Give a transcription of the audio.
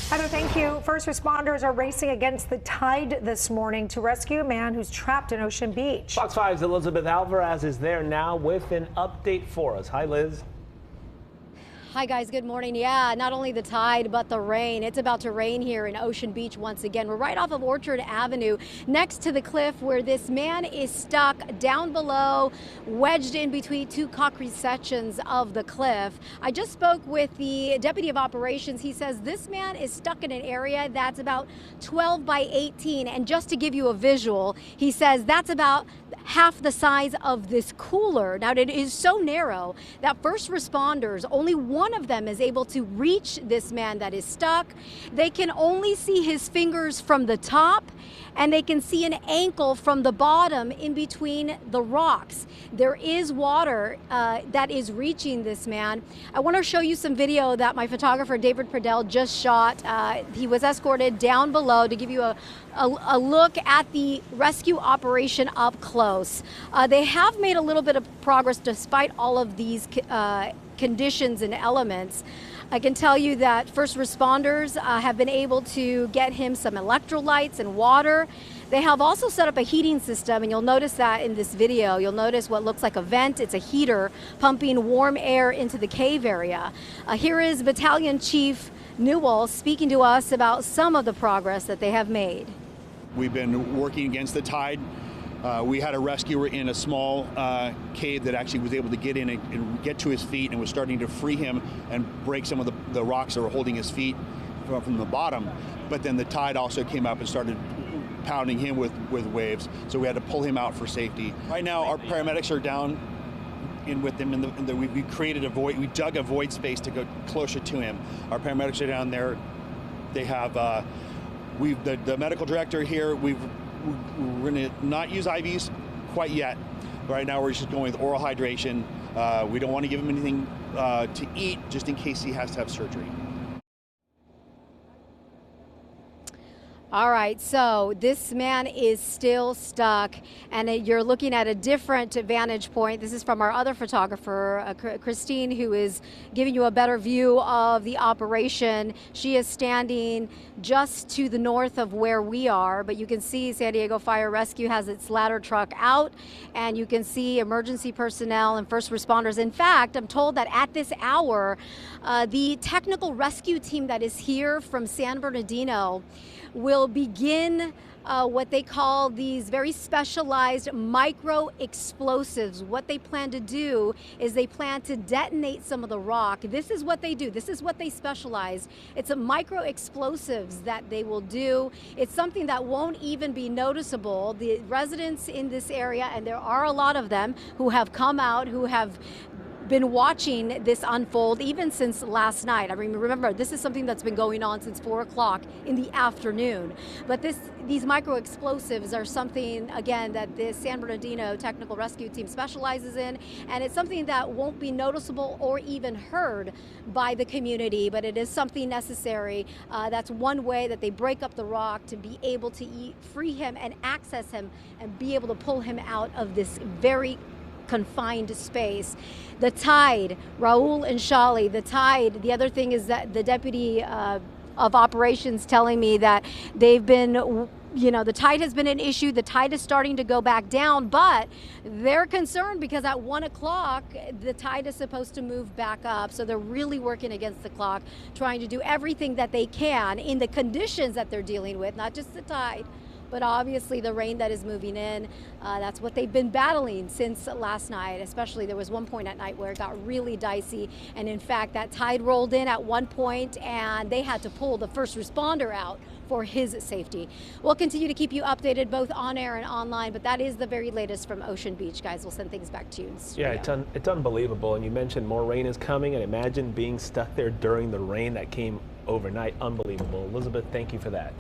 Heather, thank you. First responders are racing against the tide this morning to rescue a man who's trapped in Ocean Beach. Fox 5's Elizabeth Alvarez is there now with an update for us. Hi, Liz. Hi guys, good morning. Yeah, not only the tide, but the rain. It's about to rain here in Ocean Beach once again. We're right off of Orchard Avenue, next to the cliff where this man is stuck down below, wedged in between two concrete sections of the cliff. I just spoke with the deputy of operations. He says this man is stuck in an area that's about 12 by 18. And just to give you a visual, he says that's about half the size of this cooler. Now, it is so narrow that first responders, only one of them is able to reach this man that is stuck. They can only see his fingers from the top, and they can see an ankle from the bottom in between the rocks. There is water that is reaching this man. I want to show you some video that my photographer David Pradell just shot. He was escorted down below to give you a look at the rescue operation up close. They have made a little bit of progress despite all of these conditions and elements. I can tell you that first responders have been able to get him some electrolytes and water. They have also set up a heating system, and you'll notice that in this video. You'll notice what looks like a vent. It's a heater pumping warm air into the cave area. Here is Battalion Chief Newell speaking to us about some of the progress that they have made. We've been working against the tide. We had a rescuer in a small cave that actually was able to get in and get to his feet and was starting to free him and break some of the rocks that were holding his feet from the bottom. But then the tide also came up and started pounding him with waves, so we had to pull him out for safety. Right now, our paramedics are down in with him, we created a void. We dug a void space to go closer to him. Our paramedics are down there. They have the medical director here. We're going to not use IVs quite yet. Right now, we're just going with oral hydration. We don't want to give him anything to eat, just in case he has to have surgery. All right, so this man is still stuck, and you're looking at a different vantage point. This is from our other photographer, Christine, who is giving you a better view of the operation. She is standing just to the north of where we are, but you can see San Diego Fire Rescue has its ladder truck out, and you can see emergency personnel and first responders. In fact, I'm told that at this hour, the technical rescue team that is here from San Bernardino will begin what they call these very specialized micro explosives. What they plan to do is they plan to detonate some of the rock. This is what they do. This is what they specialize. It's a micro explosives that they will do. It's something that won't even be noticeable. The residents in this area, and there are a lot of them who have come out, who have been watching this unfold even since last night. I mean, remember, this is something that's been going on since 4 o'clock in the afternoon. But these micro explosives are something, again, that the San Bernardino Technical Rescue Team specializes in, and it's something that won't be noticeable or even heard by the community, but it is something necessary. That's one way that they break up the rock to be able to free him and access him and be able to pull him out of this very confined space. The tide, Raul and Shali, the tide, the other thing is that the deputy of operations telling me that they've been, the tide has been an issue. The tide is starting to go back down, but they're concerned because at 1 o'clock, the tide is supposed to move back up. So they're really working against the clock, trying to do everything that they can in the conditions that they're dealing with, not just the tide, but obviously the rain that is moving in. That's what they've been battling since last night. Especially there was one point at night where it got really dicey, and in fact that tide rolled in at one point and they had to pull the first responder out for his safety. We'll continue to keep you updated both on air and online, but that is the very latest from Ocean Beach. Guys, we'll send things back to you in studio. Yeah, it's unbelievable. And you mentioned more rain is coming, and imagine being stuck there during the rain that came overnight. Unbelievable. Elizabeth, thank you for that.